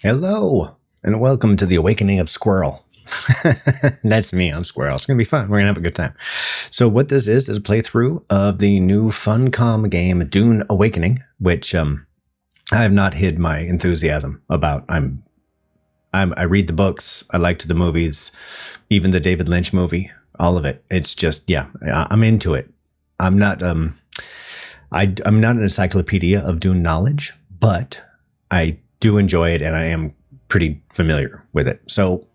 Hello, and welcome to the Awakening of Squirrel. That's me, I'm Squirrel. It's going to be fun. We're going to have a good time. So what this is a playthrough of the new Funcom game, Dune Awakening, which I have not hid my enthusiasm about. I read the books. I liked the movies, even the David Lynch movie, all of it. It's just, yeah, I'm into it. I'm not an encyclopedia of Dune knowledge, but I do enjoy it and I am pretty familiar with it. So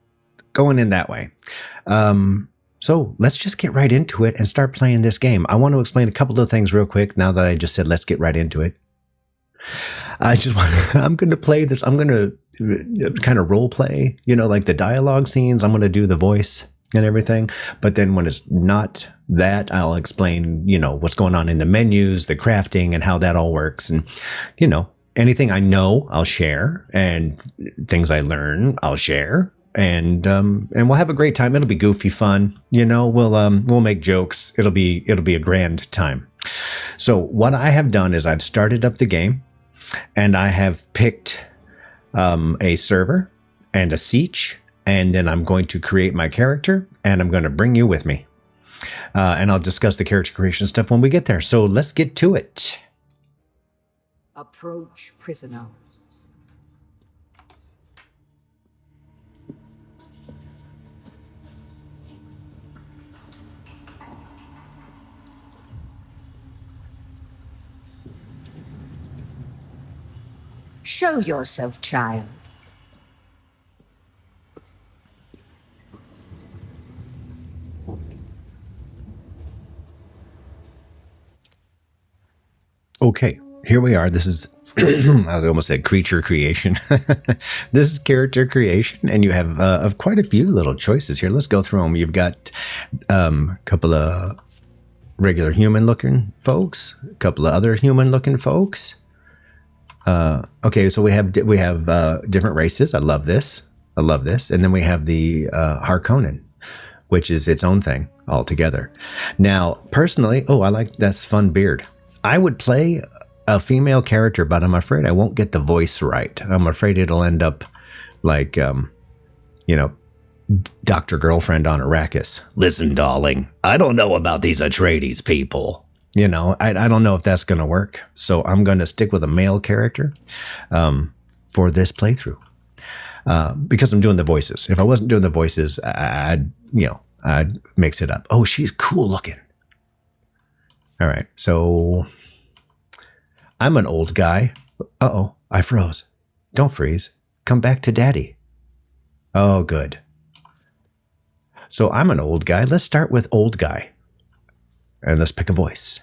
going in that way. So let's just get right into it and start playing this game. I want to explain a couple of things real quick now that I just said, let's get right into it. I'm going to play this. I'm going to kind of role play, like the dialogue scenes. I'm going to do the voice and everything. But then when it's not that, I'll explain, what's going on in the menus, the crafting and how that all works. And, anything I know, I'll share, and things I learn, I'll share. And we'll have a great time. It'll be goofy fun. We'll make jokes. It'll be a grand time. So what I have done is I've started up the game and I have picked a server and a siege, and then I'm going to create my character and I'm going to bring you with me. And I'll discuss the character creation stuff when we get there. So let's get to it. Approach, prisoner. Show yourself, child. Okay, here we are. This is, I almost said creature creation. This is character creation, and you have of quite a few little choices here. Let's go through them. You've got a couple of regular human-looking folks, a couple of other human-looking folks. Okay, so we have different races. I love this. And then we have the Harkonnen, which is its own thing altogether. Now, personally, I like that's fun beard. I would play a female character, but I'm afraid I won't get the voice right. I'm afraid it'll end up like, Dr. Girlfriend on Arakkis. Listen, darling, I don't know about these Atreides people. I don't know if that's going to work. So I'm going to stick with a male character for this playthrough because I'm doing the voices. If I wasn't doing the voices, I'd mix it up. Oh, she's cool looking. All right, so I'm an old guy. Uh-oh, I froze. Don't freeze. Come back to daddy. Oh, good. So I'm an old guy. Let's start with old guy. And let's pick a voice.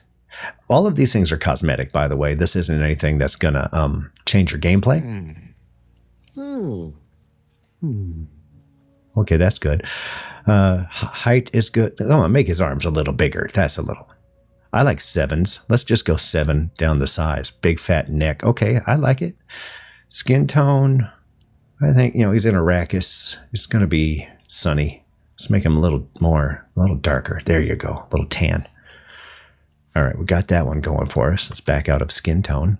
All of these things are cosmetic, by the way. This isn't anything that's going to change your gameplay. Okay, that's good. Height is good. Oh, I'll make his arms a little bigger. That's a little... I like 7s. Let's just go 7 down the size. Big fat neck. Okay, I like it. Skin tone. I think, he's in Arakkis. It's going to be sunny. Let's make him a little darker. There you go. A little tan. All right, we got that one going for us. Let's back out of skin tone.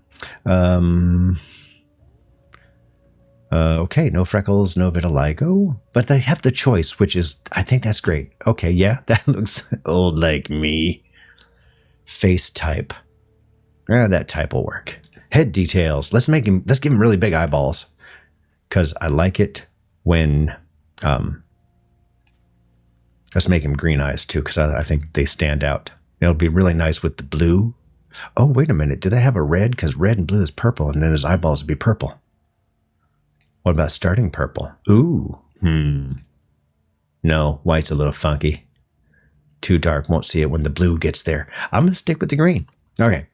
Okay, no freckles, no vitiligo. But they have the choice, which is, I think that's great. Okay, yeah, that looks old like me. Face type. That type will work. Head details. Let's give him really big eyeballs. Because I like it when, let's make him green eyes too, because I think they stand out. It'll be really nice with the blue. Oh, wait a minute. Do they have a red? Because red and blue is purple, and then his eyeballs would be purple. What about starting purple? Ooh. No, white's a little funky. Too dark, won't see it when the blue gets there. I'm going to stick with the green. Okay.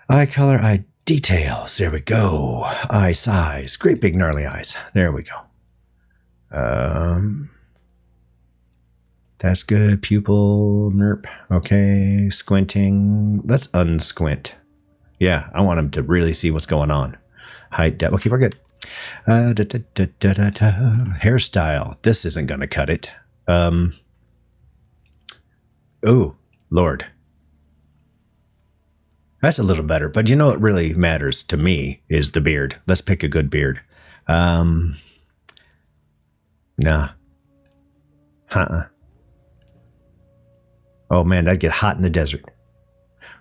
Eye color, eye details. There we go. Eye size. Great big gnarly eyes. There we go. That's good. Pupil, nerp. Okay. Squinting. Let's unsquint. Yeah, I want him to really see what's going on. Height, depth. Okay, we're good. Hairstyle. This isn't going to cut it. Oh, Lord. That's a little better. But what really matters to me is the beard. Let's pick a good beard. Nah. Oh man, that'd get hot in the desert.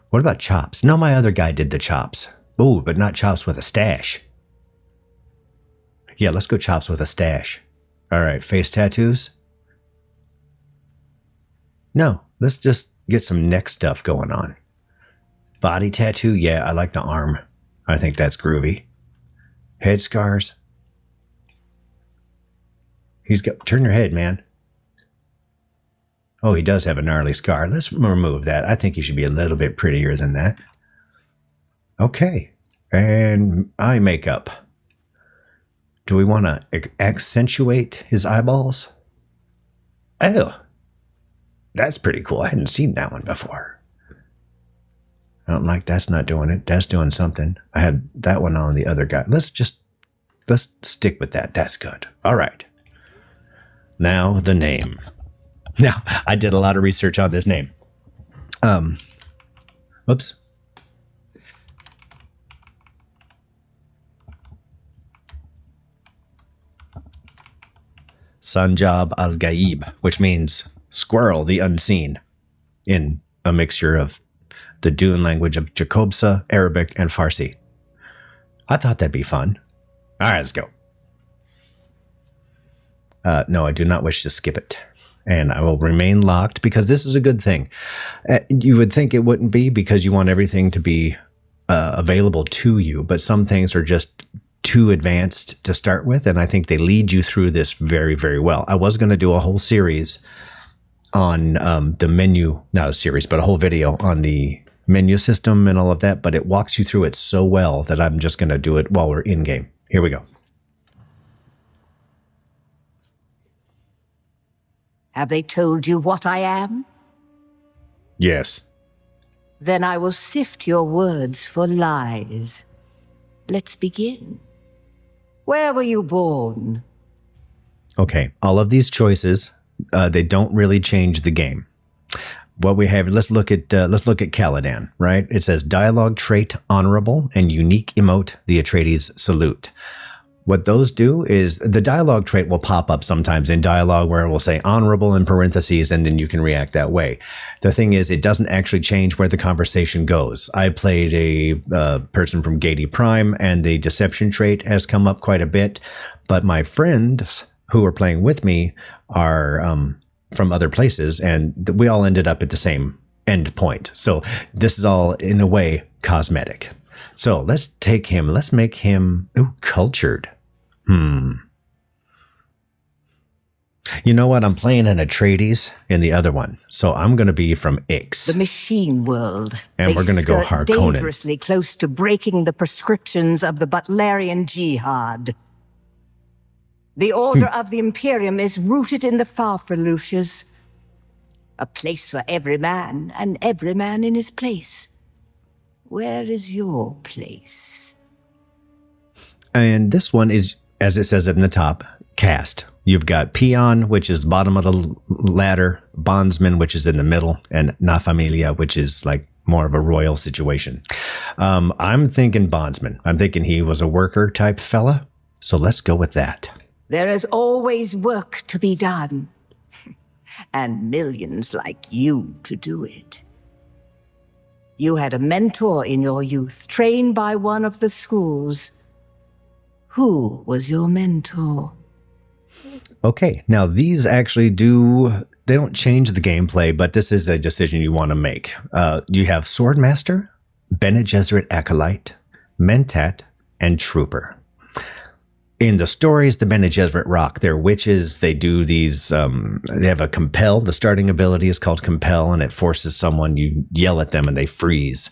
What about chops? No, my other guy did the chops. Ooh, but not chops with a stash. Yeah, let's go chops with a stash. All right, face tattoos? No, let's just get some neck stuff going on. Body tattoo? Yeah, I like the arm. I think that's groovy. Head scars? He's got... Turn your head, man. Oh, he does have a gnarly scar. Let's remove that. I think he should be a little bit prettier than that. Okay. And eye makeup. Do we want to accentuate his eyeballs? Oh, that's pretty cool. I hadn't seen that one before. I don't like that's not doing it. That's doing something. I had that one on the other guy. Let's stick with that. That's good. All right. Now the name. Now, I did a lot of research on this name. Oops. Sanjab al-Gaib, which means squirrel, the unseen, in a mixture of the Dune language of Jacobsa, Arabic, and Farsi. I thought that'd be fun. All right, let's go. No, I do not wish to skip it. And I will remain locked because this is a good thing. You would think it wouldn't be because you want everything to be available to you, but some things are just too advanced to start with, and I think they lead you through this very, very well. I was going to do a whole series on the menu, not a series, but a whole video on the menu system and all of that, but it walks you through it so well that I'm just going to do it while we're in game. Here we go. Have they told you what I am? Yes. Then I will sift your words for lies. Let's begin. Where were you born? Okay, all of these choices, they don't really change the game. What we have, let's look at Caladan, right? It says dialogue trait honorable and unique emote the Atreides salute. What those do is the dialogue trait will pop up sometimes in dialogue where it will say honorable in parentheses and then you can react that way. The thing is, it doesn't actually change where the conversation goes. I played a person from Gady Prime and the deception trait has come up quite a bit, but my friends who are playing with me are from other places and we all ended up at the same end point. So this is all in a way cosmetic. So let's take him, let's make him cultured. You know what? I'm playing an Atreides in the other one. So I'm going to be from Ix. The machine world. And we're going to go Harkonnen. Dangerously close to breaking the prescriptions of the Butlerian Jihad. The Order of the Imperium is rooted in the Farfaluches. A place for every man and every man in his place. Where is your place? And this one is, as it says in the top, caste. You've got peon, which is bottom of the ladder, bondsman, which is in the middle, and na familia, which is like more of a royal situation. I'm thinking bondsman. I'm thinking he was a worker type fella. So let's go with that. There is always work to be done. And millions like you to do it. You had a mentor in your youth, trained by one of the schools. Who was your mentor? Okay, now these actually they don't change the gameplay, but this is a decision you want to make. You have Swordmaster, Bene Gesserit Acolyte, Mentat, and Trooper. In the stories, the Bene Gesserit rock. They're witches. They do these, they have a compel. The starting ability is called compel, and it forces someone, you yell at them and they freeze.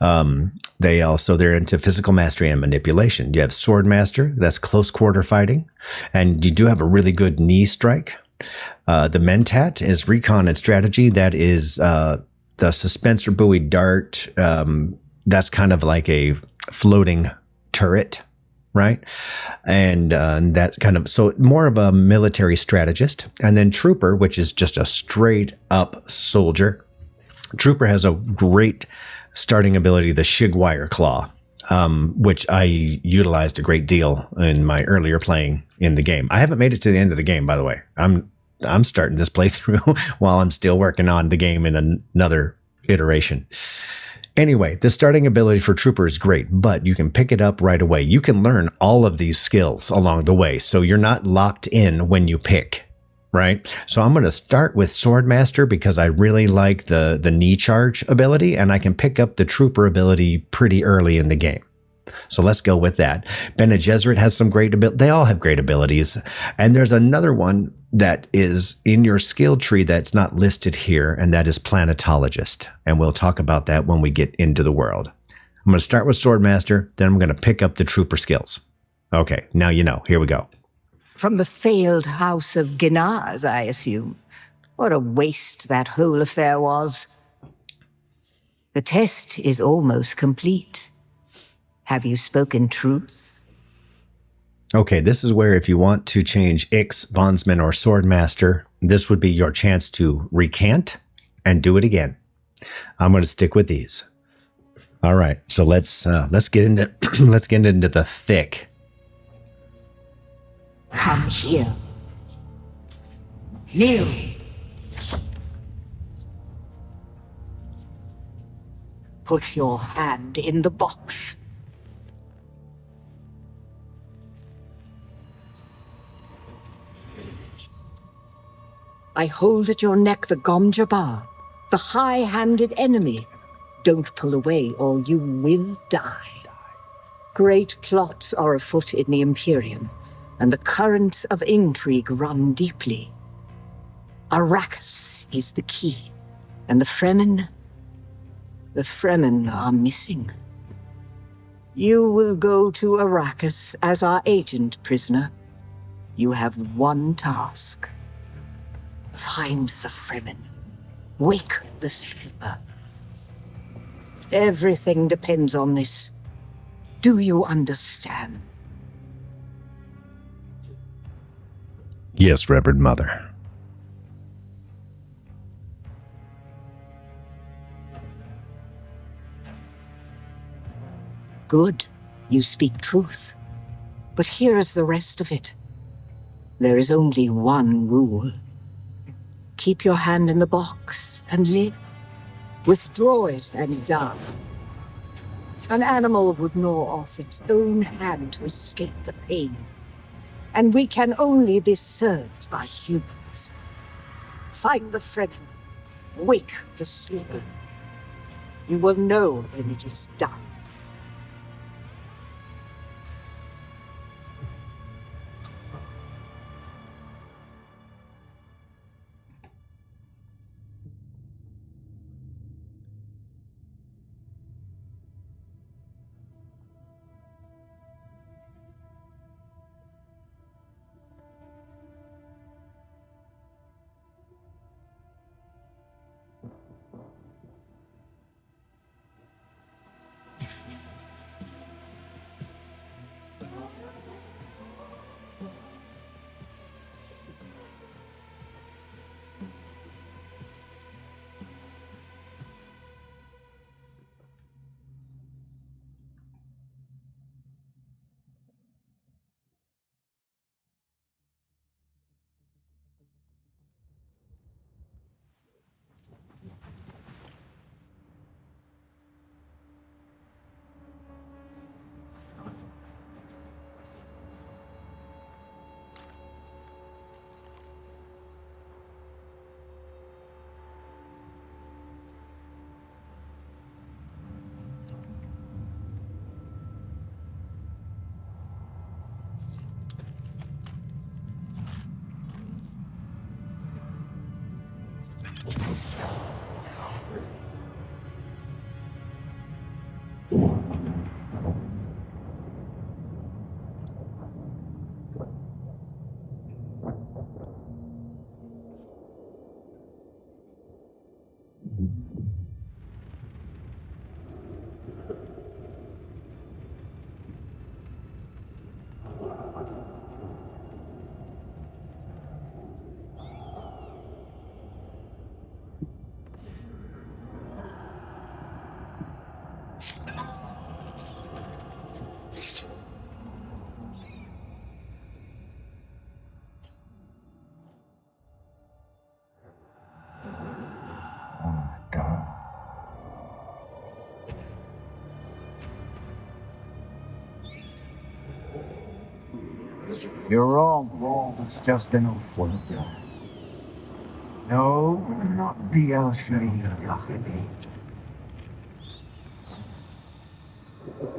They're into physical mastery and manipulation. You have Swordmaster, that's close quarter fighting. And you do have a really good knee strike. The Mentat is recon and strategy. That is the suspensor buoy dart. That's kind of like a floating turret. Right. And that kind of, so more of a military strategist. And then Trooper, which is just a straight up soldier. Trooper has a great starting ability, the Shigwire Claw. which I utilized a great deal in my earlier playing in the game. I haven't made it to the end of the game, by the way. I'm starting this playthrough while I'm still working on the game in another iteration. Anyway, the starting ability for Trooper is great, but you can pick it up right away. You can learn all of these skills along the way, so you're not locked in when you pick, right? So I'm going to start with Swordmaster because I really like the knee charge ability, and I can pick up the Trooper ability pretty early in the game. So let's go with that. Bene Gesserit has some great abilities. They all have great abilities. And there's another one that is in your skill tree that's not listed here, and that is Planetologist. And we'll talk about that when we get into the world. I'm going to start with Swordmaster, then I'm going to pick up the Trooper skills. Okay, now you know. Here we go. From the failed house of Ginaz, I assume. What a waste that whole affair was. The test is almost complete. Have you spoken truth? Okay, this is where if you want to change Ix, Bondsman, or Swordmaster, this would be your chance to recant and do it again. I'm going to stick with these. All right, so let's get into let's get into the thick. Come here. Kneel. Put your hand in the box. I hold at your neck the Gom-Jabbar, the high-handed enemy. Don't pull away or you will die. Great plots are afoot in the Imperium, and the currents of intrigue run deeply. Arakkis is the key, and the Fremen are missing. You will go to Arakkis as our agent, prisoner. You have one task. Find the Fremen. Wake the sleeper. Everything depends on this. Do you understand? Yes, Reverend Mother. Good. You speak truth. But here is the rest of it. There is only one rule. Keep your hand in the box and live. Withdraw it and die. An animal would gnaw off its own hand to escape the pain. And we can only be served by humans. Find the Fremen. Wake the sleeper. You will know when it is done. You're wrong. It's just an old folder. No, not the Al-Shari.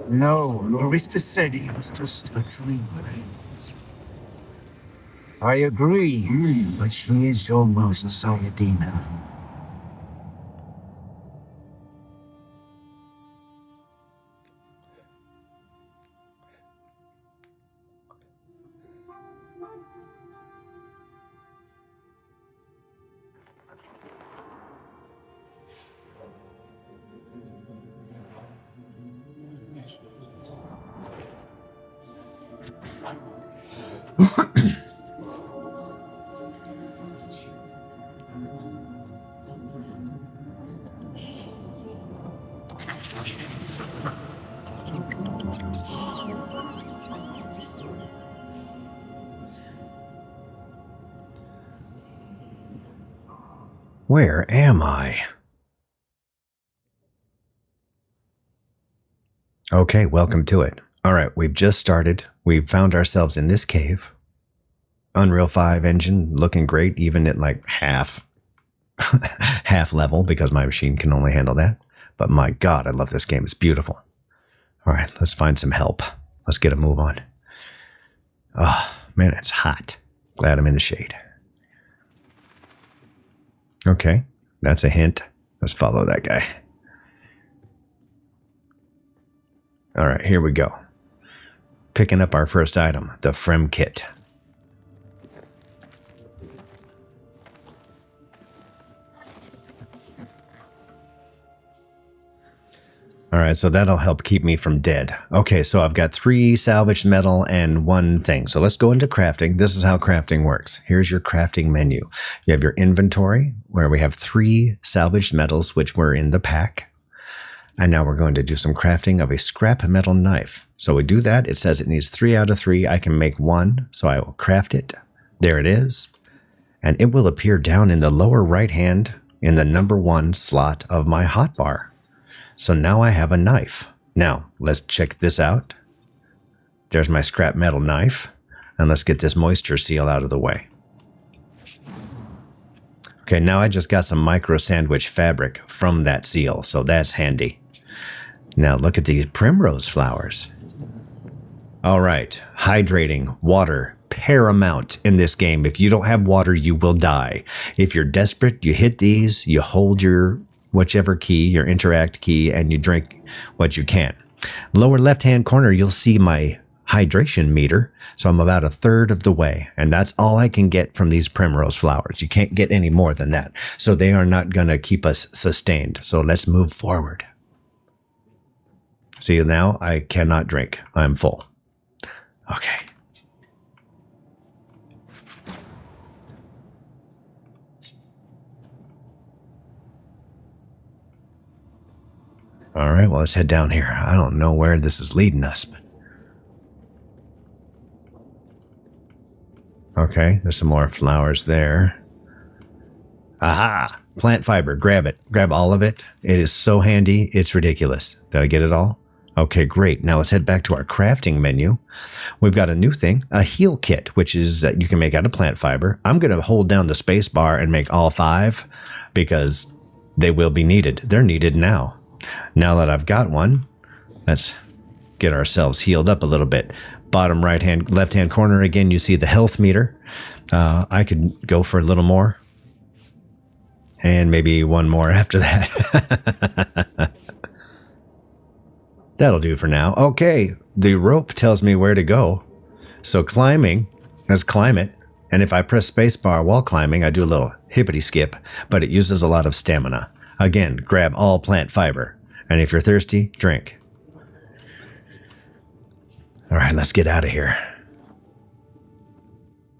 No, Marista said it was just a dream. I agree, but she is almost Sayadina. Where am I? Okay, welcome to it. All right, we've just started. We've found ourselves in this cave. Unreal 5 engine looking great, even at like half level, because my machine can only handle that. But my God, I love this game. It's beautiful. All right, let's find some help. Let's get a move on. Oh, man, it's hot. Glad I'm in the shade. Okay, that's a hint. Let's follow that guy. All right, here we go. Picking up our first item, the Frem Kit. All right, so that'll help keep me from dead. Okay, so I've got 3 salvaged metal and 1 thing. So let's go into crafting. This is how crafting works. Here's your crafting menu. You have your inventory, where we have 3 salvaged metals, which were in the pack. And now we're going to do some crafting of a scrap metal knife. So we do that. It says it needs 3 out of 3. I can make 1, so I will craft it. There it is. And it will appear down in the lower right hand in the number 1 slot of my hotbar. So now I have a knife. Now, let's check this out. There's my scrap metal knife. And let's get this moisture seal out of the way. Okay, now I just got some micro sandwich fabric from that seal, so that's handy. Now look at these primrose flowers. All right, hydrating, water, paramount in this game. If you don't have water, you will die. If you're desperate, you hit these, you hold your whichever key, your interact key, and you drink what you can. Lower left-hand corner, you'll see my hydration meter. So I'm about 1/3 of the way, and that's all I can get from these primrose flowers. You can't get any more than that. So they are not going to keep us sustained. So let's move forward. See, now I cannot drink. I'm full. Okay. All right, well, let's head down here. I don't know where this is leading us, but... Okay, there's some more flowers there. Aha! Plant fiber. Grab it. Grab all of it. It is so handy, it's ridiculous. Did I get it all? Okay, great. Now let's head back to our crafting menu. We've got a new thing, a heal kit, which is that you can make out of plant fiber. I'm going to hold down the space bar and make all 5 because they will be needed. They're needed now. Now that I've got one, let's get ourselves healed up a little bit. Bottom left-hand corner, again, you see the health meter. I could go for a little more. And maybe 1 more after that. That'll do for now. Okay, the rope tells me where to go. So climbing, let's climb it. And if I press spacebar while climbing, I do a little hippity skip, but it uses a lot of stamina. Again, grab all plant fiber. And if you're thirsty, drink. All right, let's get out of here.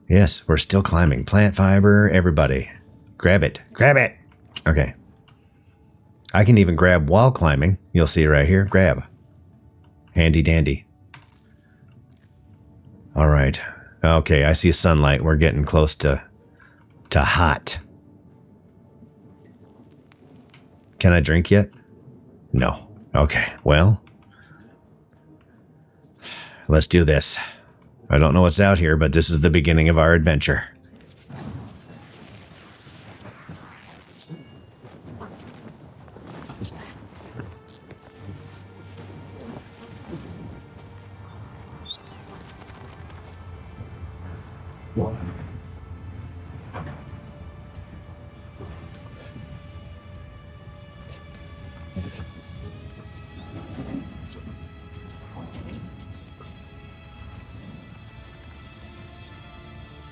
Yes, we're still climbing. Plant fiber, everybody. Grab it. Grab it. Okay. I can even grab while climbing. You'll see right here. Grab. Handy dandy. All right. Okay, I see sunlight. We're getting close to hot. Can I drink yet? No. Okay, well, let's do this. I don't know what's out here, but this is the beginning of our adventure.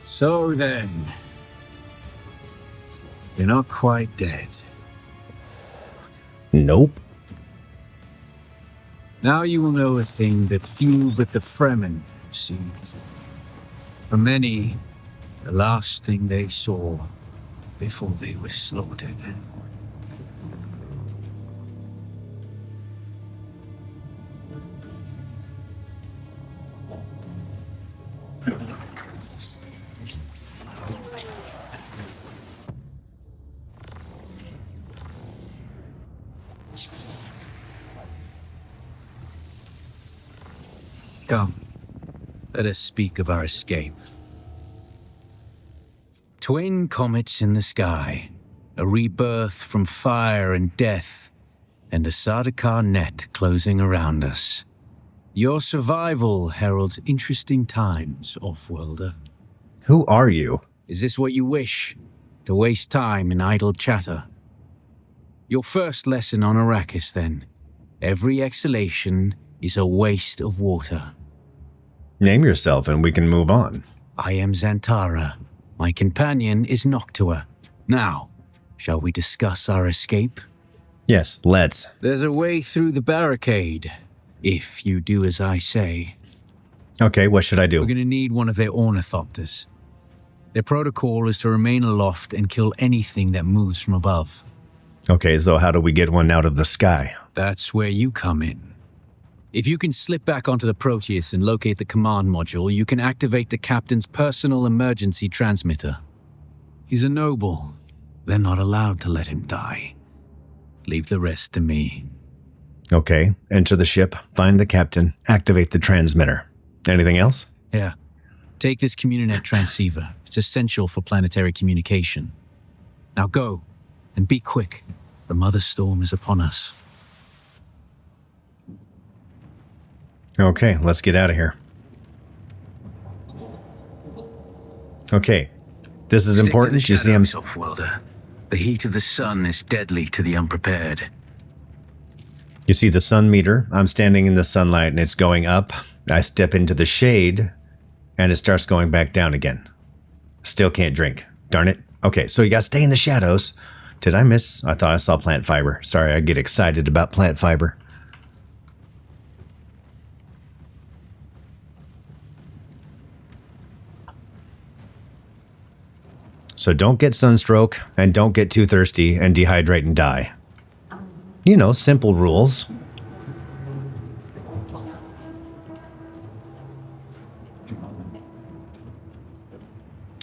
So then, you're not quite dead. Nope. Now you will know a thing that few but the Fremen have seen. For many, the last thing they saw before they were slaughtered. Come, let us speak of our escape. Twin comets in the sky, a rebirth from fire and death, and a Sardaukar net closing around us. Your survival heralds interesting times, Offworlder. Who are you? Is this what you wish? To waste time in idle chatter? Your first lesson on Arakkis, then. Every exhalation is a waste of water. Name yourself and we can move on. I am Xantara. My companion is Noctua. Now, shall we discuss our escape? Yes, let's. There's a way through the barricade, if you do as I say. Okay, what should I do? We're going to need one of their ornithopters. Their protocol is to remain aloft and kill anything that moves from above. Okay, so how do we get one out of the sky? That's where you come in. If you can slip back onto the Proteus and locate the command module, you can activate the captain's personal emergency transmitter. He's a noble. They're not allowed to let him die. Leave the rest to me. Okay, enter the ship, find the captain, activate the transmitter. Anything else? Here, take this Communinet transceiver. It's essential for planetary communication. Now go, and be quick. The Mother Storm is upon us. Okay, let's get out of here. Okay, this is important. You see, The heat of the sun is deadly to the unprepared. You see the sun meter. I'm standing in the sunlight and it's going up. I step into the shade and it starts going back down again. Still can't drink. Darn it. Okay, so you gotta stay in the shadows. Did I miss? I thought I saw plant fiber. Sorry, I get excited about plant fiber. So don't get sunstroke and don't get too thirsty and dehydrate and die. You know, simple rules.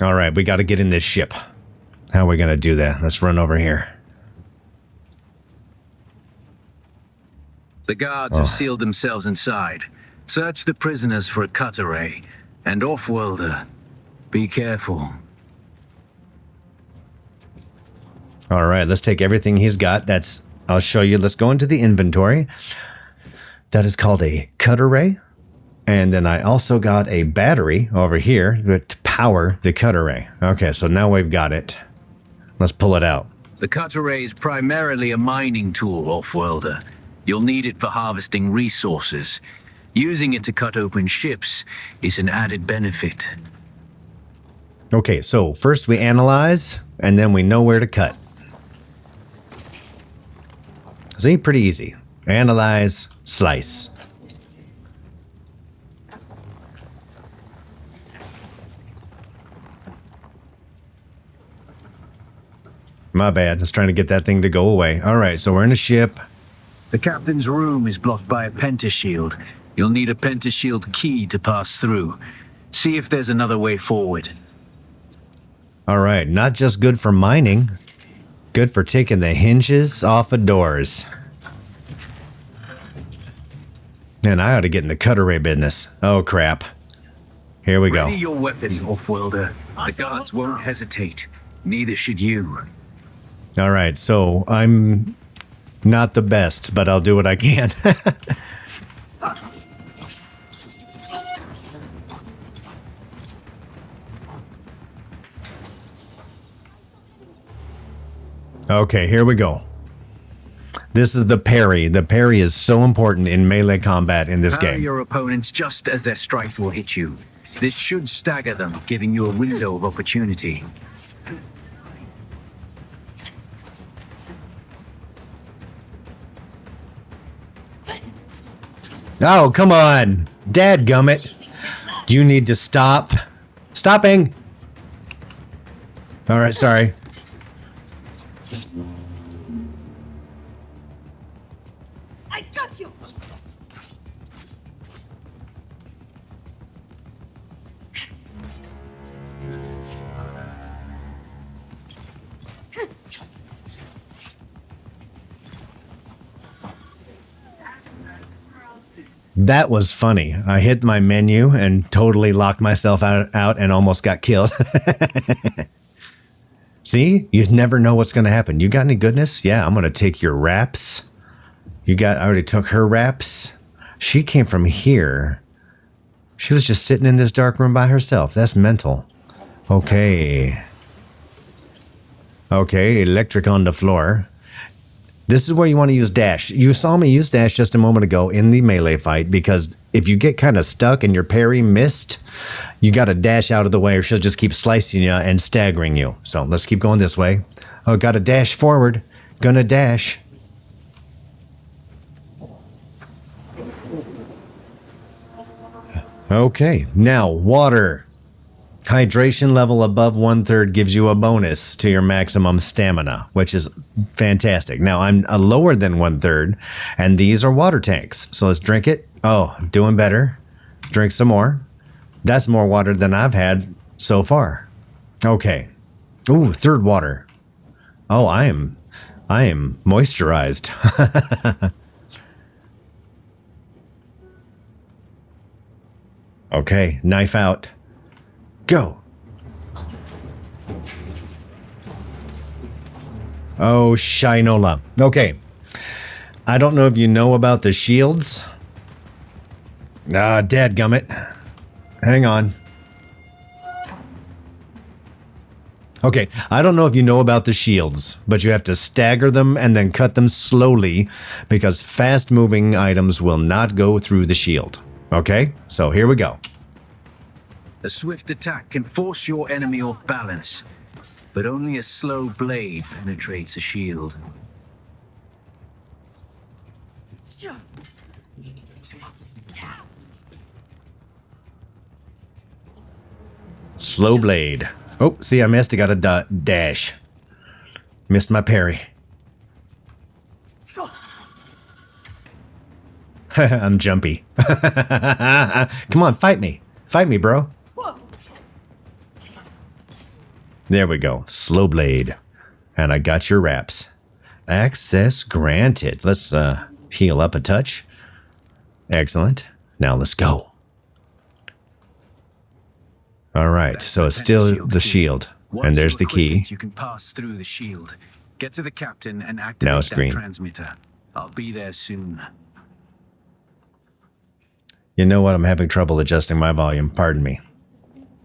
All right, we got to get in this ship. How are we going to do that? Let's run over here. The guards have sealed themselves inside. Search the prisoners for a cut array. And Offworlder, be careful. All right, let's take everything he's got. I'll show you. Let's go into the inventory. That is called a cut array. And then I also got a battery over here to power the cut array. Okay, so now we've got it. Let's pull it out. The cut array is primarily a mining tool, Offworlder. You'll need it for harvesting resources. Using it to cut open ships is an added benefit. Okay, so first we analyze, and then we know where to cut. See, pretty easy. Analyze, slice. My bad. I was trying to get that thing to go away. All right, so we're in a ship. The captain's room is blocked by a pentashield. You'll need a pentashield key to pass through. See if there's another way forward. All right, not just good for mining. Good for taking the hinges off of doors. Man, I ought to get in the cut array business. Oh, crap. Here we go. Ready your weapon, Offworlder. The guards won't hesitate. Neither should you. All right, so I'm not the best, but I'll do what I can. Okay, here we go. This is the parry. The parry is so important in melee combat in this Parry game. your opponents just as their strike will hit you. This should stagger them, giving you a window of opportunity. Oh, come on. Dadgummit. You need to stop. Stopping. All right, sorry. I got you! That was funny. I hit my menu and totally locked myself out and almost got killed. See? You never know what's going to happen. You got any goodness? Yeah, I'm going to take your wraps. I already took her wraps. She came from here. She was just sitting in this dark room by herself. That's mental. Okay. Okay, electric on the floor. This is where you want to use dash. You saw me use dash just a moment ago in the melee fight because if you get kind of stuck and your parry missed, you got to dash out of the way or she'll just keep slicing you and staggering you. So let's keep going this way. Oh, got to dash forward. Gonna dash. Okay, now water. Hydration level above 1/3 gives you a bonus to your maximum stamina, which is fantastic. Now I'm lower than 1/3, and these are water tanks. So let's drink it. Oh, doing better. Drink some more. That's more water than I've had so far. Okay. Ooh, third water. Oh, I am moisturized. Okay, knife out. Go. Oh, Shinola. Okay. I don't know if you know about the shields. Ah, dadgummit. Hang on. Okay, I don't know if you know about the shields, but you have to stagger them and then cut them slowly because fast-moving items will not go through the shield. Okay, so here we go. A swift attack can force your enemy off balance, but only a slow blade penetrates a shield. Slow blade. Oh, see, I missed. I got a dash. Missed my parry. I'm jumpy. Come on, fight me. Fight me, bro. There we go. Slow blade. And I got your wraps. Access granted. Let's heal up a touch. Excellent. Now let's go. All right. So it's still the shield. And there's the key. You can pass through the shield. Get to the captain and Now activate it's that green. transmitter. I'll be there soon. You know what? I'm having trouble adjusting my volume. Pardon me.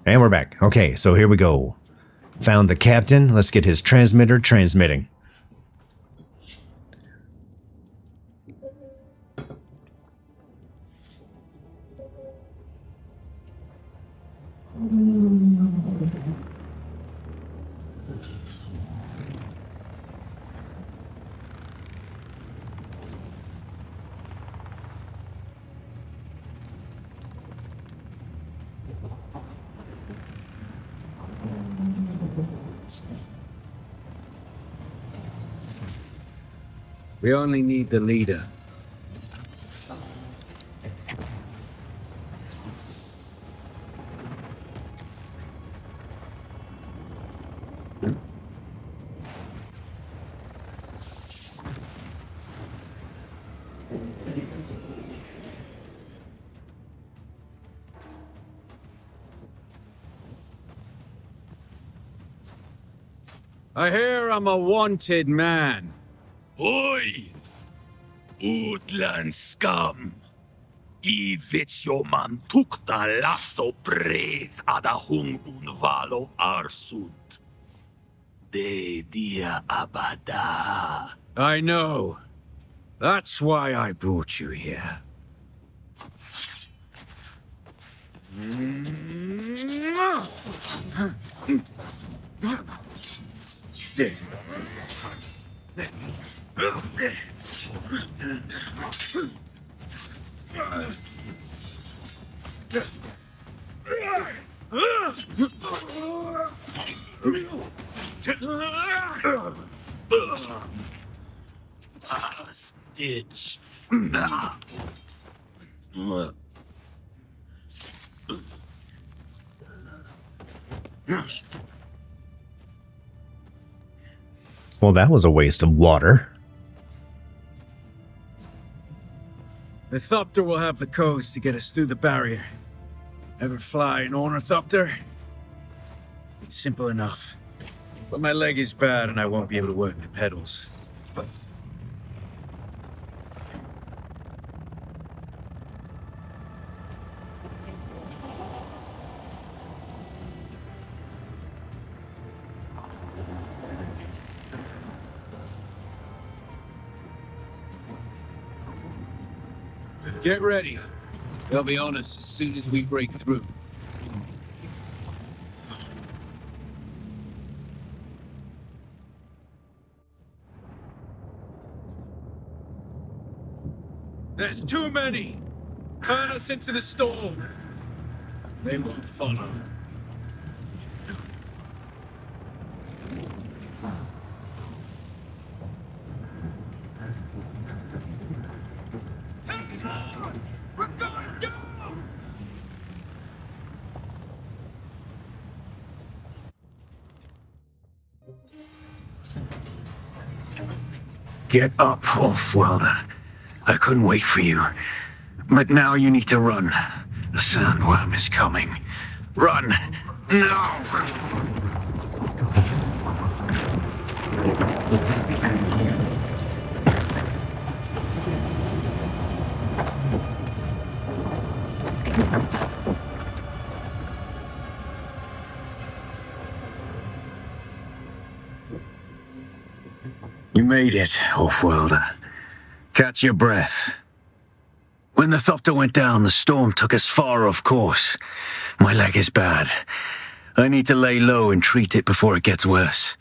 And we're back. Okay, so here we go. Found the captain. Let's get his transmitter transmitting. We only need the leader. I hear I'm a wanted man. Oi! Utland scum! Ivits jo man tukta lasto bred ada hungun valo arsund. De dia abada. I know. That's why I brought you here. Stitch. Well, that was a waste of water. The Thopter will have the codes to get us through the barrier. Ever fly an ornithopter? It's simple enough. But my leg is bad and I won't be able to work the pedals. Get ready. They'll be on us as soon as we break through. There's too many! Turn us into the storm! They won't follow. We're going down! Get up, Wolf-Welder. I couldn't wait for you. But now you need to run. The sandworm is coming. Run! Now! You made it, Wolf-Welder. Catch your breath. When the Thopter went down, the storm took us far off course. My leg is bad. I need to lay low and treat it before it gets worse.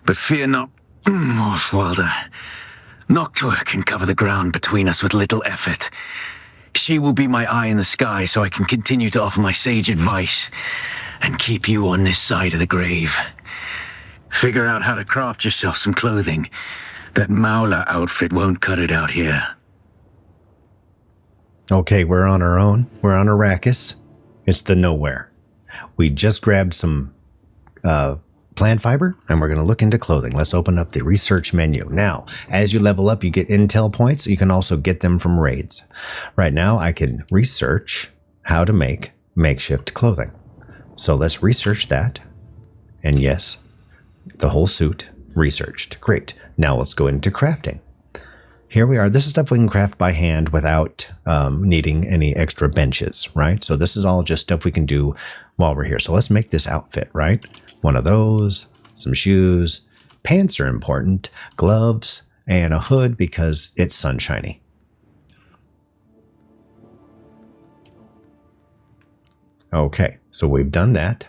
But fear not, Wolf-Welder. Noctua can cover the ground between us with little effort. She will be my eye in the sky so I can continue to offer my sage advice and keep you on this side of the grave. Figure out how to craft yourself some clothing. That Maula outfit won't cut it out here. Okay, we're on our own. We're on Arakkis. It's the nowhere. We just grabbed some plant fiber, and we're going to look into clothing. Let's open up the research menu. Now, as you level up, you get intel points. You can also get them from raids. Right now, I can research how to make makeshift clothing. So let's research that. And yes, the whole suit researched. Great. Now let's go into crafting. Here we are. This is stuff we can craft by hand without needing any extra benches, right? So this is all just stuff we can do while we're here. So let's make this outfit, right? One of those, some shoes, pants are important, gloves, and a hood because it's sunshiny. Okay, so we've done that.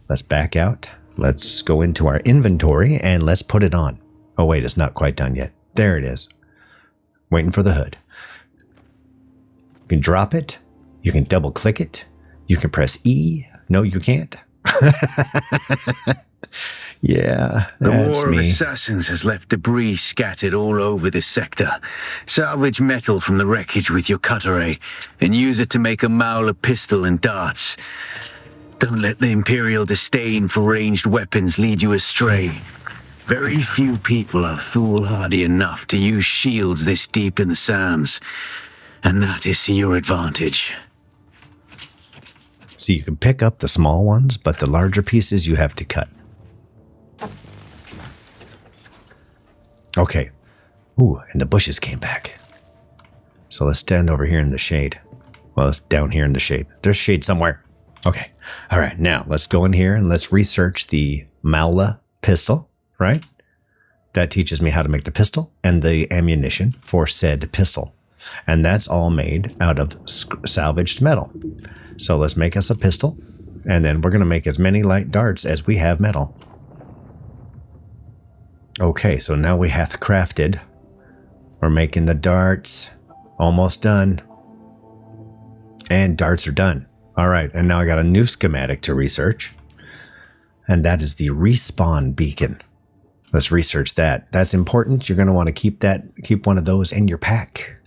Let's back out. Let's go into our inventory and let's put it on. Oh wait, it's not quite done yet. There it is. Waiting for the hood. You can drop it. You can double click it. You can press E. No, you can't. Yeah, The that's War of me. Assassins has left debris scattered all over this sector. Salvage metal from the wreckage with your cutter and use it to make a Maula pistol and darts. Don't let the Imperial disdain for ranged weapons lead you astray. Very few people are foolhardy enough to use shields this deep in the sands, and that is to your advantage. So you can pick up the small ones, but the larger pieces you have to cut. Okay. Ooh, and the bushes came back. So let's stand over here in the shade. Well, it's down here in the shade. There's shade somewhere. Okay. All right. Now let's go in here and let's research the Maula pistol, right? That teaches me how to make the pistol and the ammunition for said pistol. And that's all made out of salvaged metal. So let's make us a pistol. And then we're going to make as many light darts as we have metal. Okay, so now we hath crafted. We're making the darts. Almost done. And darts are done. All right, and now I got a new schematic to research. And that is the respawn beacon. Let's research that. That's important. You're going to want to keep one of those in your pack.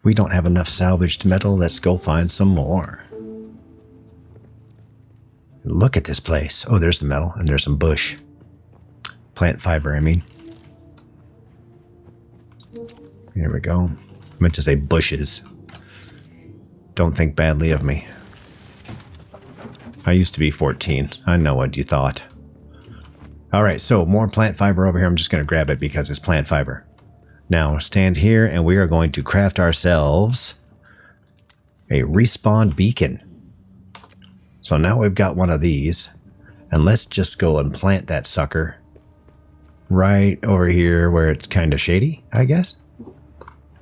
We don't have enough salvaged metal. Let's go find some more. Look at this place. Oh, there's the metal and there's some bush. Plant fiber, I mean. Here we go. I meant to say bushes. Don't think badly of me. I used to be 14. I know what you thought. All right, so more plant fiber over here. I'm just going to grab it because it's plant fiber. Now stand here and we are going to craft ourselves a respawn beacon. So now we've got one of these. And let's just go and plant that sucker right over here where it's kind of shady, I guess.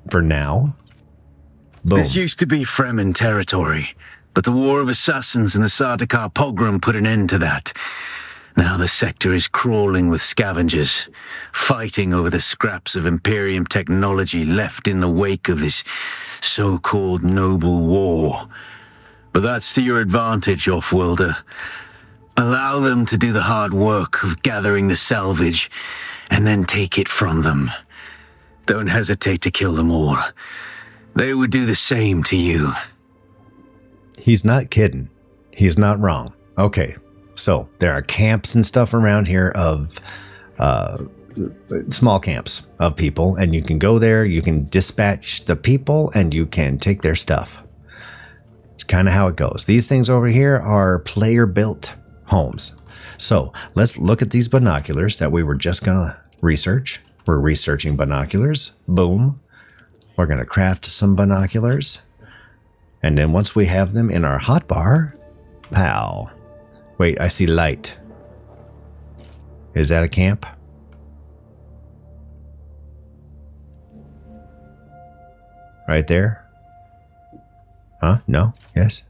For now. Boom. This used to be Fremen territory, but the War of Assassins and the Sardaukar pogrom put an end to that. Now the sector is crawling with scavengers, fighting over the scraps of Imperium technology left in the wake of this so-called noble war. But that's to your advantage, Offworlder. Allow them to do the hard work of gathering the salvage, and then take it from them. Don't hesitate to kill them all. They would do the same to you. He's not kidding. He's not wrong. Okay, so there are camps and stuff around here of small camps of people, and you can go there, you can dispatch the people, and you can take their stuff. It's kind of how it goes. These things over here are player-built homes. So let's look at these binoculars that we were just going to research. We're researching binoculars. Boom. We're going to craft some binoculars. And then once we have them in our hotbar, pow. Wait, I see light. Is that a camp? Right there? Huh? No? Yes?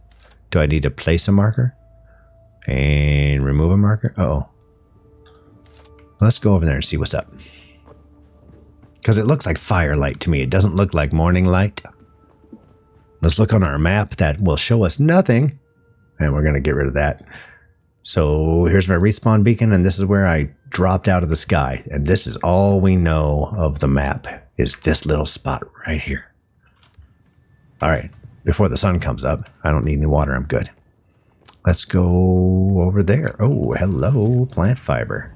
Do I need to place a marker? And remove a marker? Uh-oh. Let's go over there and see what's up. Because it looks like firelight to me. It doesn't look like morning light. Let's look on our map. That will show us nothing. And we're going to get rid of that. So here's my respawn beacon. And this is where I dropped out of the sky. And this is all we know of the map. Is this little spot right here. All right. Before the sun comes up. I don't need any water. I'm good. Let's go over there. Oh, hello. Plant fiber.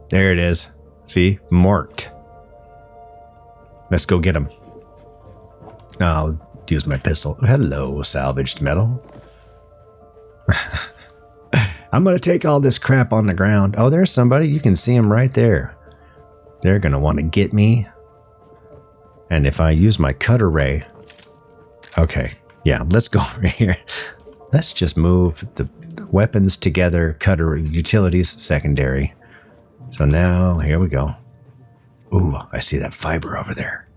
There it is. See? Marked. Let's go get him. I'll use my pistol. Hello, salvaged metal. I'm going to take all this crap on the ground. Oh, there's somebody. You can see him right there. They're going to want to get me. And if I use my cutter ray... Okay. Yeah, let's go over here. Let's just move the weapons together. Cutter utilities, secondary. So now, here we go. Ooh, I see that fiber over there.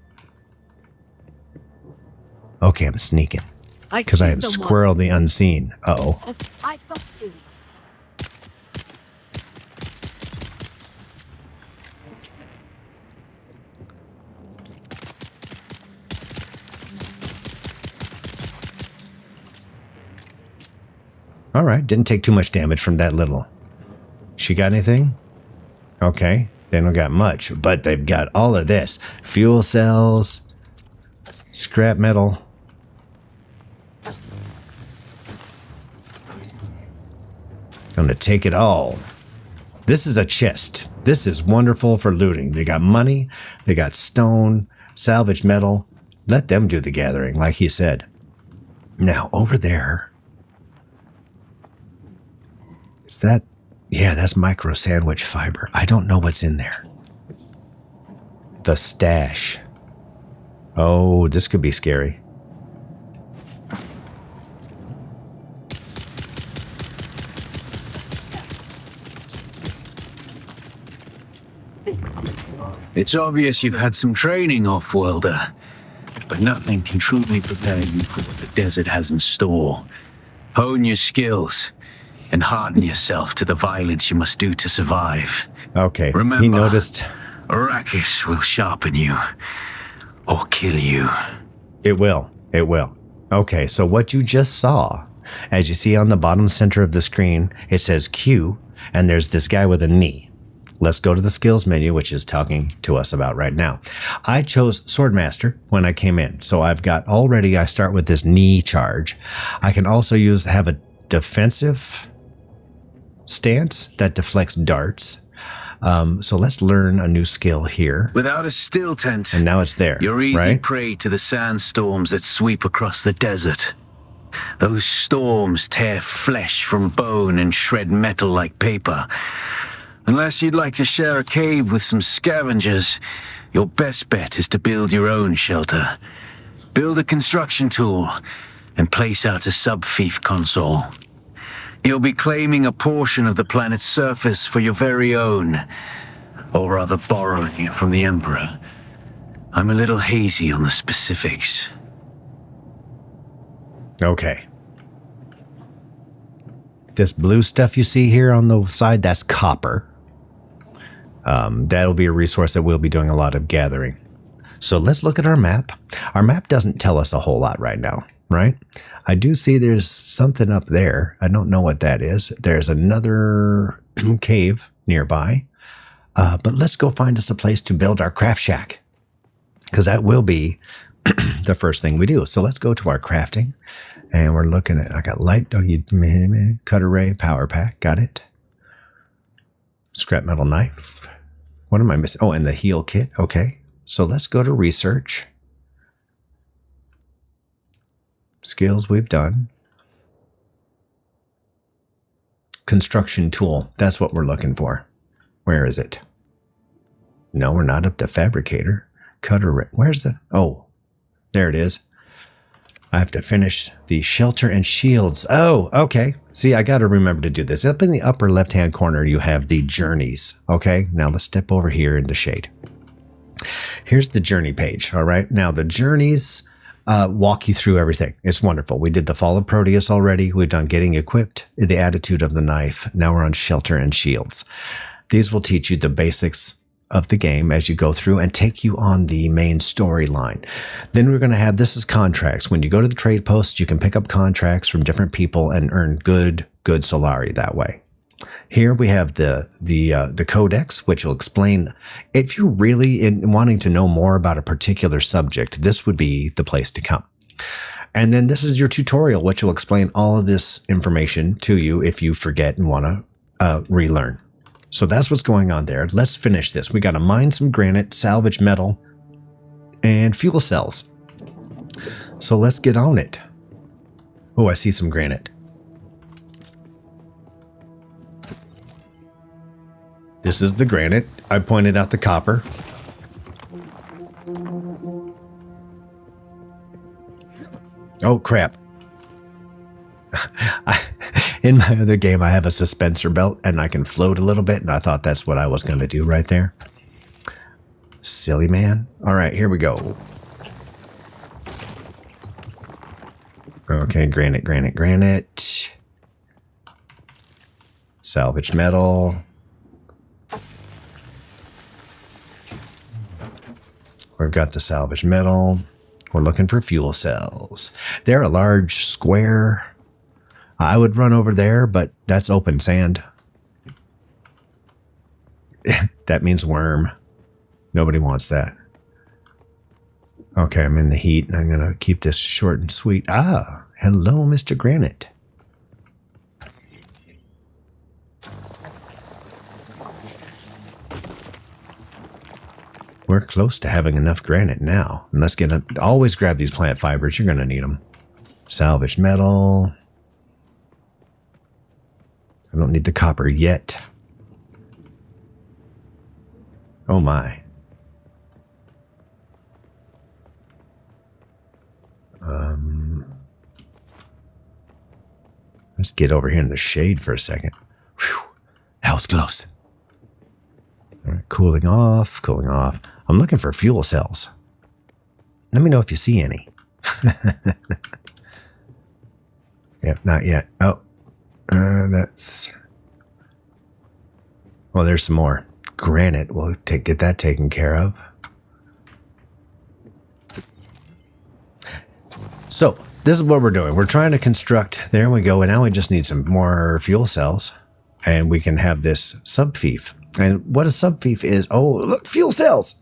Okay, I'm sneaking. Because I am Squirrel the Unseen. Uh-oh. I got you. All right, didn't take too much damage from that little. She got anything? Okay, they don't got much, but they've got all of this. Fuel cells, scrap metal. Gonna take it all. This is a chest. This is wonderful for looting. They got money, they got stone, salvaged metal. Let them do the gathering, like he said. Now, over there, is that, yeah, that's micro sandwich fiber. I don't know what's in there. The stash. Oh, this could be scary. It's obvious you've had some training, off-worlder, but nothing can truly prepare you for what the desert has in store. Hone your skills and harden yourself to the violence you must do to survive. Okay, Remember, he noticed. Arakkis will sharpen you or kill you. It will. It will. Okay, so what you just saw, as you see on the bottom center of the screen, it says Q, and there's this guy with a knee. Let's go to the skills menu, which is talking to us about right now. I chose Swordmaster when I came in. So I've got already, I start with this knee charge. I can also have a defensive stance that deflects darts. So let's learn a new skill here. Without a still tent, And now it's there, you're easy right? prey to the sandstorms that sweep across the desert. Those storms tear flesh from bone and shred metal like paper. Unless you'd like to share a cave with some scavengers, your best bet is to build your own shelter. Build a construction tool and place out a sub-fief console. You'll be claiming a portion of the planet's surface for your very own, or rather borrowing it from the Emperor. I'm a little hazy on the specifics. Okay. This blue stuff you see here on the side, that's copper. That'll be a resource that we'll be doing a lot of gathering. So let's look at our map. Our map doesn't tell us a whole lot right now, right? I do see there's something up there. I don't know what that is. There's another cave nearby. But let's go find us a place to build our craft shack, because that will be the first thing we do. So let's go to our crafting. And we're looking at, I got light, cutter ray, power pack, got it. Scrap metal knife. What am I missing? Oh, and the heal kit, okay. So let's go to research. Skills we've done. Construction tool, that's what we're looking for. Where is it? No, we're not up to fabricator. Cutter ray, where's the, oh, there it is. I have to finish the shelter and shields. Oh, okay. See, I got to remember to do this. Up in the upper left-hand corner, you have the journeys. Okay, now let's step over here in the shade. Here's the journey page. All right, now the journeys walk you through everything. It's wonderful. We did the Fall of Proteus already. We've done getting equipped, the attitude of the knife. Now we're on shelter and shields. These will teach you the basics of the game as you go through and take you on the main storyline. Then we're going to have, this is contracts. When you go to the trade post, you can pick up contracts from different people and earn good Solari that way. Here we have the codex, which will explain, if you're really wanting to know more about a particular subject, this would be the place to come. And then this is your tutorial, which will explain all of this information to you if you forget and want to relearn. So that's what's going on there. Let's finish this. We got to mine some granite, salvage metal, and fuel cells. So let's get on it. Oh, I see some granite. This is the granite. I pointed out the copper. Oh, crap. In my other game, I have a suspensor belt and I can float a little bit, and I thought that's what I was going to do right there. Silly man. All right, here we go. Okay, granite. Salvage metal. We've got the salvage metal. We're looking for fuel cells. They're a large square. I would run over there, but that's open sand. That means worm. Nobody wants that. Okay, I'm in the heat, and I'm going to keep this short and sweet. Ah, hello, Mr. Granite. We're close to having enough granite now. And let's always grab these plant fibers. You're going to need them. Salvage metal. I don't need the copper yet. Oh my. Let's get over here in the shade for a second. Whew. That was close. All right, cooling off, cooling off. I'm looking for fuel cells. Let me know if you see any. Yeah, not yet. Oh, that's... Well, there's some more. Granite. We'll get that taken care of. So, this is what we're doing. We're trying to construct... There we go. And now we just need some more fuel cells. And we can have this subfief. And what a subfief is... Oh, look! Fuel cells!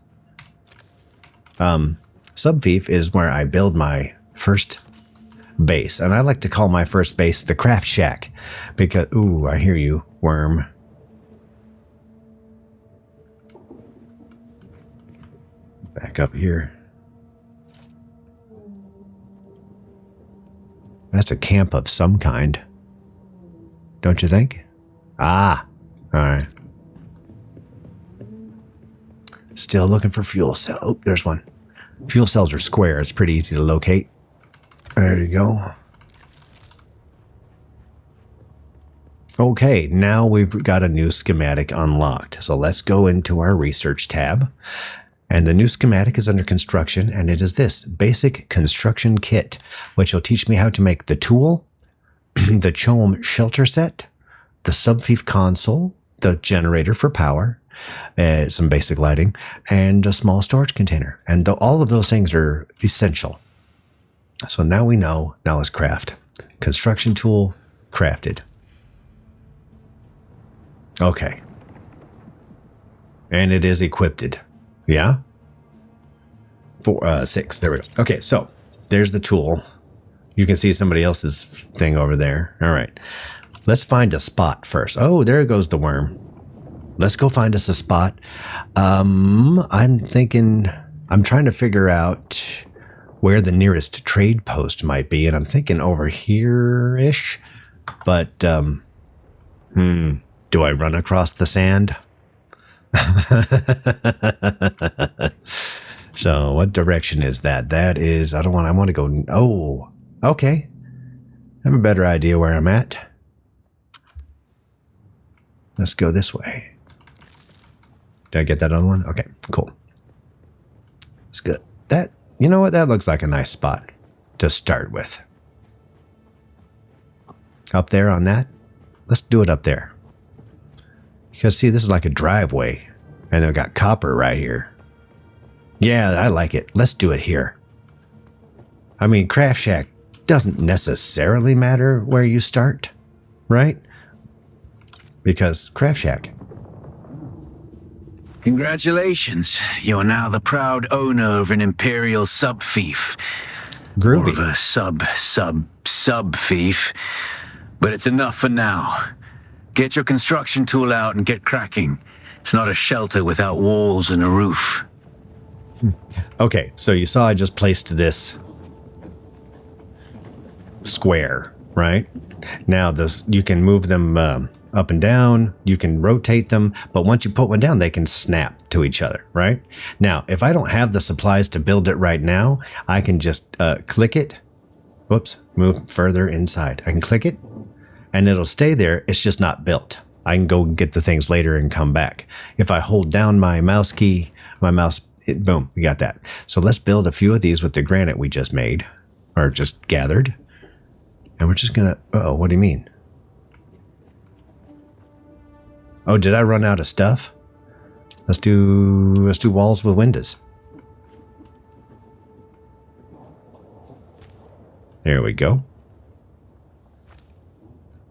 Subfief is where I build my first base. And I like to call my first base the craft shack. Because... Ooh, I hear you, worm. Back up here. That's a camp of some kind. Don't you think? Ah, all right. Still looking for fuel cell. Oh, there's one. Fuel cells are square. It's pretty easy to locate. There you go. Okay, now we've got a new schematic unlocked. So let's go into our research tab. And the new schematic is under construction, and it is this basic construction kit, which will teach me how to make the tool, the Chome shelter set, the subfief console, the generator for power, some basic lighting, and a small storage container. And all of those things are essential. So now we know. Now let's craft. Construction tool crafted. Okay. And it is equipped. Yeah? 6. There we go. Okay, so there's the tool. You can see somebody else's thing over there. All right. Let's find a spot first. Oh, there goes the worm. Let's go find us a spot. I'm trying to figure out where the nearest trade post might be, and I'm thinking over here-ish. But, do I run across the sand? So what direction is that? That is, I want to go. Oh, okay. I have a better idea where I'm at. Let's go this way. Did I get that other one? Okay, cool. That's good. You know what? That looks like a nice spot to start with. Up there on that? Let's do it up there. Because see, this is like a driveway. And they've got copper right here. Yeah, I like it. Let's do it here. I mean, Craft Shack doesn't necessarily matter where you start, right? Because Craft Shack. Congratulations. You are now the proud owner of an Imperial subfief. Groovy. Or of a sub-fief. But it's enough for now. Get your construction tool out and get cracking. It's not a shelter without walls and a roof. Okay, so you saw I just placed this square, right? Now you can move them up and down, you can rotate them, but once you put one down, they can snap to each other, right? Now, if I don't have the supplies to build it right now, I can just click it. Whoops, move further inside. I can click it, and it'll stay there. It's just not built. I can go get the things later and come back. If I hold down my mouse key, boom, we got that. So let's build a few of these with the granite we just made, or just gathered. And we're just gonna, uh-oh, what do you mean? Oh, did I run out of stuff? Let's do walls with windows. There we go.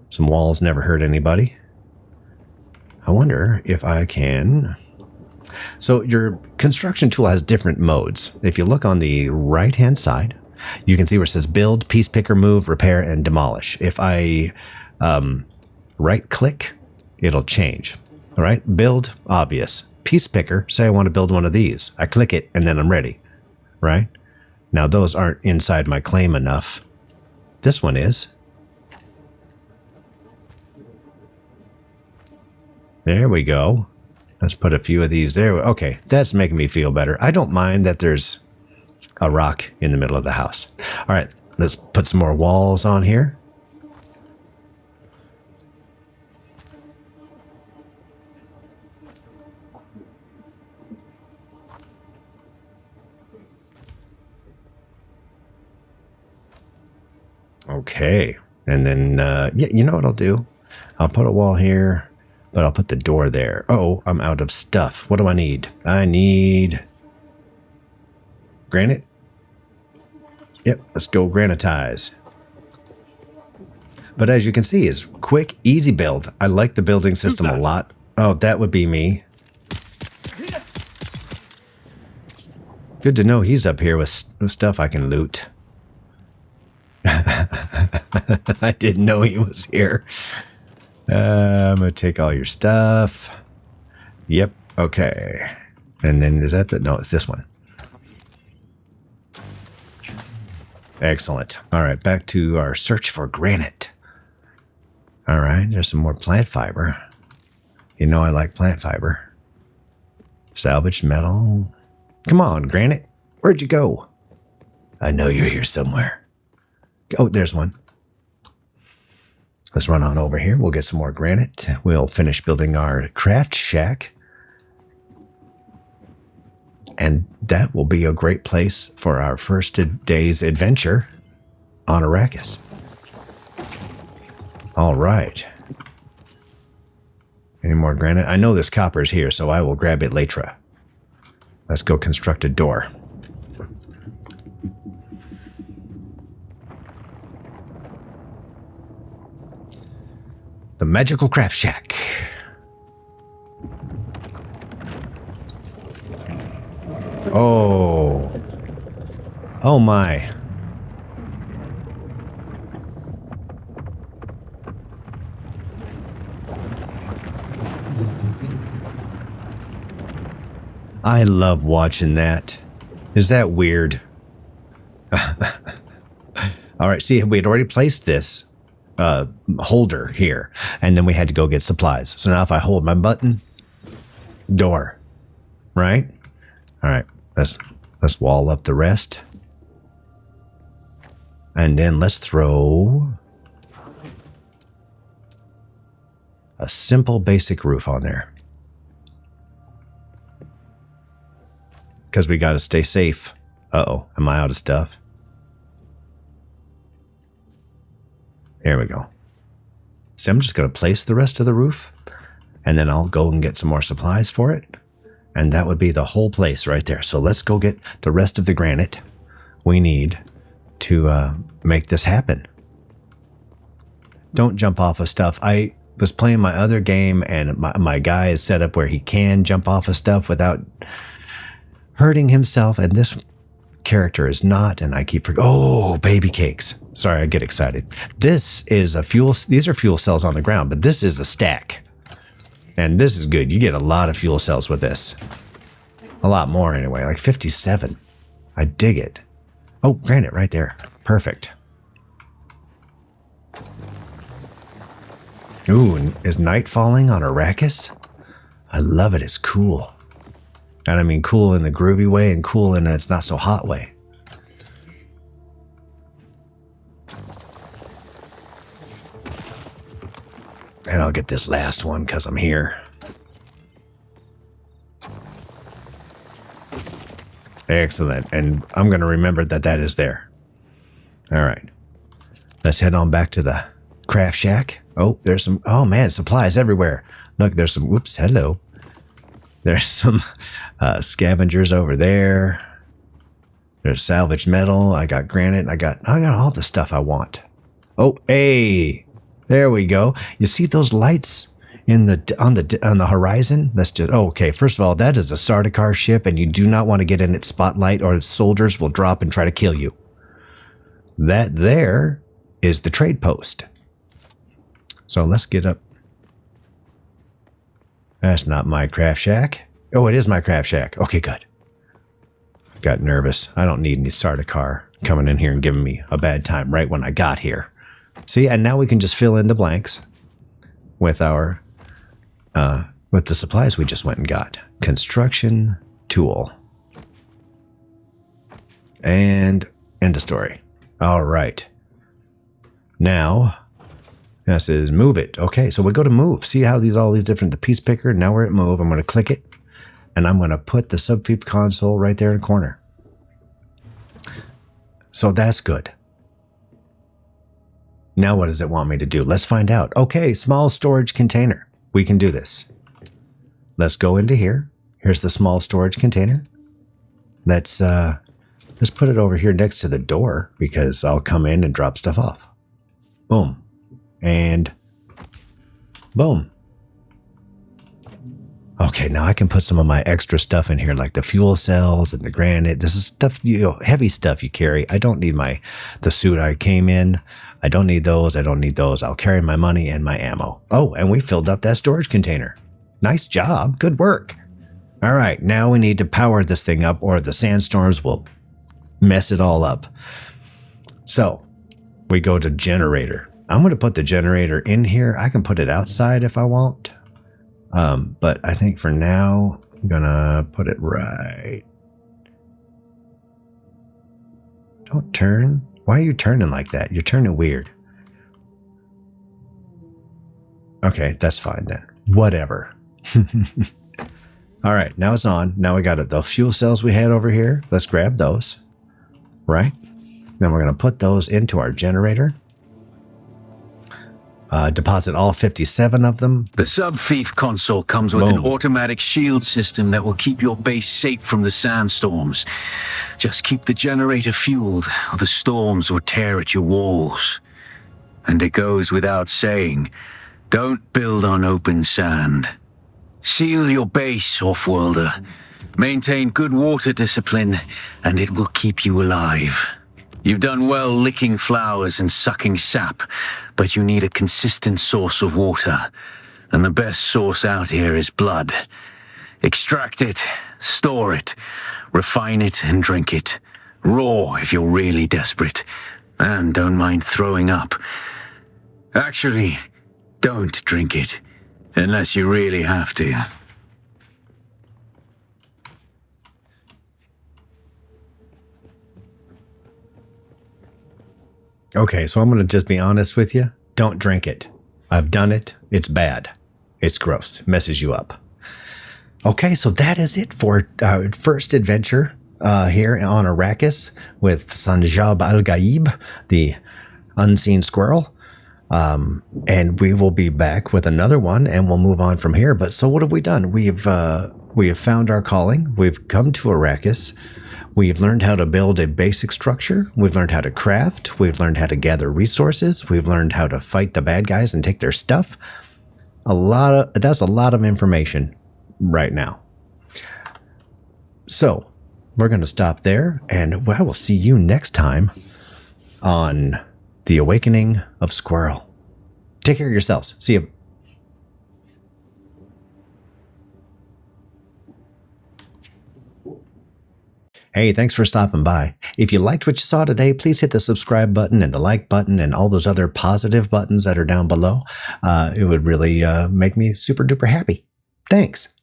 Some walls never hurt anybody. I wonder if I can... So your construction tool has different modes. If you look on the right-hand side, you can see where it says build, piece picker, move, repair, and demolish. If I right-click, it'll change. All right, build, obvious. Piece picker, say I want to build one of these. I click it, and then I'm ready, right? Now, those aren't inside my claim enough. This one is. There we go. Let's put a few of these there. Okay, that's making me feel better. I don't mind that there's a rock in the middle of the house. All right, let's put some more walls on here. Okay, and then, yeah, you know what I'll do? I'll put a wall here, but I'll put the door there. Oh, I'm out of stuff. What do I need? I need granite. Yep, let's go granitize. But as you can see, it's quick, easy build. I like the building system a lot. Oh, that would be me. Good to know he's up here with stuff I can loot. I didn't know he was here. I'm going to take all your stuff. Yep. Okay. And then is that the... No, it's this one. Excellent. All right. Back to our search for granite. All right. There's some more plant fiber. You know I like plant fiber. Salvaged metal. Come on, granite. Where'd you go? I know you're here somewhere. Oh, there's one. Let's run on over here. We'll get some more granite. We'll finish building our craft shack. And that will be a great place for our first day's adventure on Arakkis. All right. Any more granite? I know this copper is here, so I will grab it later. Let's go construct a door. The magical craft shack. Oh. Oh my. I love watching that. Is that weird? All right, see, we had already placed this holder here, and then we had to go get supplies. So now if I hold my button, door, right? All right, let's wall up the rest. And then let's throw a simple basic roof on there. Because we got to stay safe. Uh-oh, am I out of stuff? There we go. So I'm just going to place the rest of the roof, and then I'll go and get some more supplies for it. And that would be the whole place right there. So let's go get the rest of the granite we need to make this happen. Don't jump off of stuff. I was playing my other game, and my guy is set up where he can jump off of stuff without hurting himself, and this character is not, and I keep forgetting. Oh, baby cakes. Sorry, I get excited. This is a fuel. These are fuel cells on the ground, but this is a stack. And this is good. You get a lot of fuel cells with this. A lot more anyway, like 57. I dig it. Oh, granite right there. Perfect. Ooh, and is night falling on Arakkis? I love it. It's cool. And I mean cool in the groovy way and cool in a it's not so hot way. And I'll get this last one because I'm here. Excellent. And I'm going to remember that that is there. All right. Let's head on back to the craft shack. Oh, there's some, oh man, supplies everywhere. Look, there's some, whoops, hello. There's some scavengers over there. There's salvaged metal. I got granite. I got all the stuff I want. Oh, hey, there we go. You see those lights in on the horizon? That's just okay. First of all, that is a Sardaukar ship, and you do not want to get in its spotlight, or soldiers will drop and try to kill you. That there is the trade post. So let's get up. That's not my craft shack. Oh, it is my craft shack. Okay, good. Got nervous. I don't need any Sardaukar coming in here and giving me a bad time right when I got here. See, and now we can just fill in the blanks with our with the supplies we just went and got. Construction tool. And end of story. All right. Now, this is move it. Okay, so we go to move. See how all these different, the piece picker. Now we're at move. I'm going to click it, and I'm going to put the subfief console right there in the corner. So that's good. Now what does it want me to do? Let's find out. Okay, small storage container. We can do this. Let's go into here. Here's the small storage container. Let's put it over here next to the door because I'll come in and drop stuff off. Boom. And boom. Okay, now I can put some of my extra stuff in here, like the fuel cells and the granite. This is stuff, heavy stuff you carry. I don't need the suit I came in. I don't need those. I don't need those. I'll carry my money and my ammo. Oh, and we filled up that storage container. Nice job. Good work. All right, now we need to power this thing up or the sandstorms will mess it all up. So we go to generator. I'm going to put the generator in here. I can put it outside if I want. But I think for now, I'm going to put it right. Don't turn. Why are you turning like that? You're turning weird. Okay, that's fine then. Whatever. All right, now it's on. Now we got it. The fuel cells we had over here. Let's grab those. Right? Then we're going to put those into our generator. Deposit all 57 of them. The subfief console comes with an automatic shield system that will keep your base safe from the sandstorms. Just keep the generator fueled, or the storms will tear at your walls. And it goes without saying, don't build on open sand. Seal your base, Offworlder. Maintain good water discipline, and it will keep you alive. You've done well licking flowers and sucking sap, but you need a consistent source of water. And the best source out here is blood. Extract it, store it, refine it, and drink it. Raw if you're really desperate. And don't mind throwing up. Actually, don't drink it, unless you really have to. Okay, so I'm going to just be honest with you. Don't drink it. I've done it. It's bad. It's gross. It messes you up. Okay, so that is it for our first adventure here on Arakkis with Sanjab Al-Gaib, the unseen squirrel. And we will be back with another one and we'll move on from here. But so what have we done? We have found our calling. We've come to Arakkis. We've learned how to build a basic structure. We've learned how to craft. We've learned how to gather resources. We've learned how to fight the bad guys and take their stuff. That's a lot of information right now. So we're going to stop there, and I will see you next time on The Awakening of Squirrel. Take care of yourselves. See you. Hey, thanks for stopping by. If you liked what you saw today, please hit the subscribe button and the like button and all those other positive buttons that are down below. It would really make me super duper happy. Thanks.